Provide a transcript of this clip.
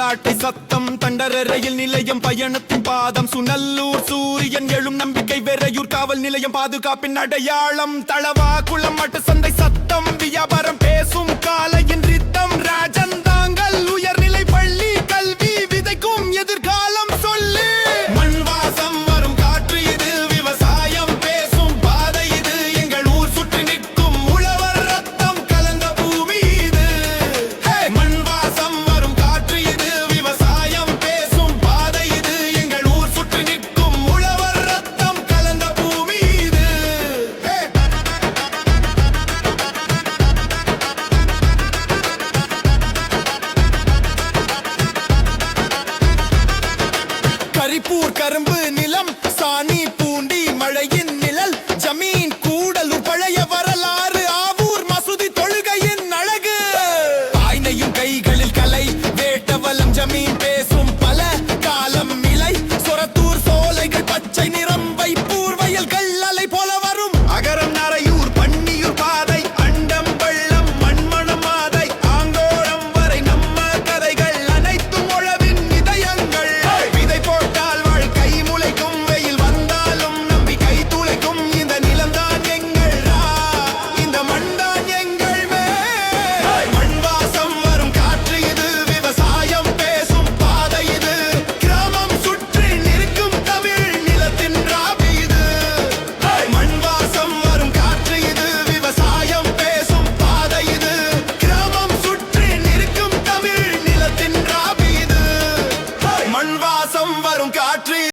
மல்லாட்டை சத்தம் தண்டர ரயில் நிலையம் பயணத்தின் பாதம் சுனல்லூர் சூரியன் எழும் நம்பிக்கை வெறையூர் காவல் நிலையம் பாதுகாப்பின் அடையாளம் தளவா குளம் மட்டு சந்தை சத்தம் வியாபாரம் பேசும் காலையின் ரித்தம் ராஜந்தாங்கல் உயர்நிலை பள்ளி கல்வி விதைக்கும் எதிர்காலம் சொல்லு மண் வாசம் வரும் காற்று இது விவசாயம் பேசும் பாதை இது எங்கள் ஊர் சுற்றி நிற்கும் உழவர் ரத்தம் கலந்த பூமி இது மண் வாசம் வரும் காற்று இது விவசாயம் பேசும் பாதை இது எங்கள் ஊர் சுற்றி நிற்கும் உழவர் ரத்தம் கலந்த பூமி இது கரிப்பூர் கரும்பு நிலம்